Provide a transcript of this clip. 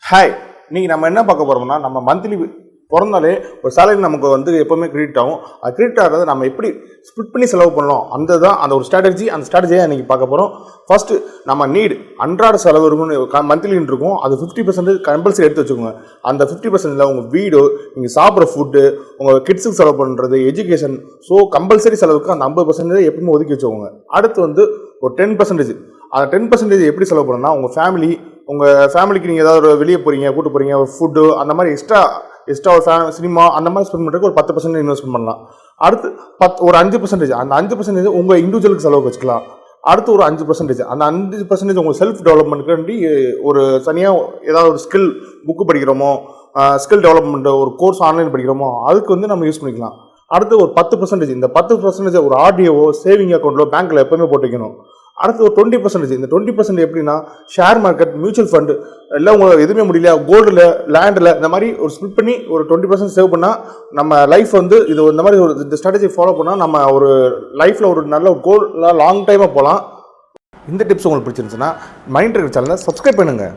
Hi, இன்னைக்கு நம்ம என்ன பார்க்க போகிறோம்னா, நம்ம மந்த்லி பிறந்தாலே ஒரு சேலரி நமக்கு வந்து எப்போவுமே கிரெடிட் ஆகும். அது கிரெடிட் ஆகிறத நம்ம எப்படி ஸ்பிட் பண்ணி செலவு பண்ணலாம், அந்த ஒரு ஸ்ட்ராட்டஜியை இன்றைக்கி பார்க்க போகிறோம். ஃபஸ்ட்டு நம்ம அன்றாட செலவு இருக்குன்னு மந்த்லின்னு இருக்கும். அது 50% கம்பல்சரி எடுத்து வச்சுக்கோங்க. அந்த 50%ல் உங்கள் வீடு, நீங்கள் சாப்பிட்ற ஃபுட்டு, உங்கள் கிட்ஸுக்கு செலவு பண்ணுறது, எஜுகேஷன், ஸோ கம்பல்சரி செலவுக்கு அந்த 50% எப்பவுமே ஒதுக்கி வச்சுக்கோங்க. அடுத்து வந்து ஒரு 10%, அந்த 10% எப்படி செலவு பண்ணணும்னா, உங்கள் ஃபேமிலிக்கு நீங்கள் ஏதாவது ஒரு வெளியே கூட்டு போகிறீங்க, ஒரு ஃபுட்டு, அந்த மாதிரி எக்ஸ்ட்ரா ஒரு சினிமா அந்த மாதிரி ஸ்பெண்ட் பண்ணுறதுக்கு ஒரு 10% இன்வெஸ்ட்மெண்ட் பண்ணலாம். அடுத்து ஒரு 5%, அந்த 5% உங்கள் இண்டிவிஜுவலுக்கு செலவு வச்சுக்கலாம். அடுத்து ஒரு 5%, அந்த 5% உங்கள் செல்ஃப் டெவலப்மெண்ட்டுக்காண்டி ஒரு தனியாக ஏதாவது ஒரு ஸ்கில் புக்கு படிக்கிறோமோ, ஸ்கில் டெவலப்மெண்ட் ஒரு கோர்ஸ் ஆன்லைன் படிக்கிறோமோ, அதுக்கு வந்து நம்ம யூஸ் பண்ணிக்கலாம். அடுத்து ஒரு 10%, இந்த 10% ஒரு ஆர்டிஓவோ சேவிங் அக்கௌண்ட்டோ பேங்க்கில் எப்போவுமே போட்டு வைக்கணும். அடுத்து ஒரு 20%, இந்த 20% எப்படின்னா ஷேர் மார்க்கெட், மியூச்சுவல் ஃபண்டு, எல்லாம் உங்களுக்கு எதுவுமே முடியல, கோல்டில், லேண்டில், இந்த மாதிரி ஒரு ஸ்பிட் பண்ணி ஒரு 20% சேவ் பண்ணால் நம்ம லைஃப் வந்து இந்த மாதிரி இந்த ஸ்ட்ராட்டஜி ஃபாலோ பண்ணால் நம்ம ஒரு லைஃப்பில் ஒரு நல்ல ஒரு கோல் லாங் டைமாக போகலாம். இந்த டிப்ஸ் உங்களுக்கு பிடிச்சிருந்துச்சுன்னா மைண்ட் ட்ரிகர் சேனலை சப்ஸ்கிரைப் பண்ணுங்கள்.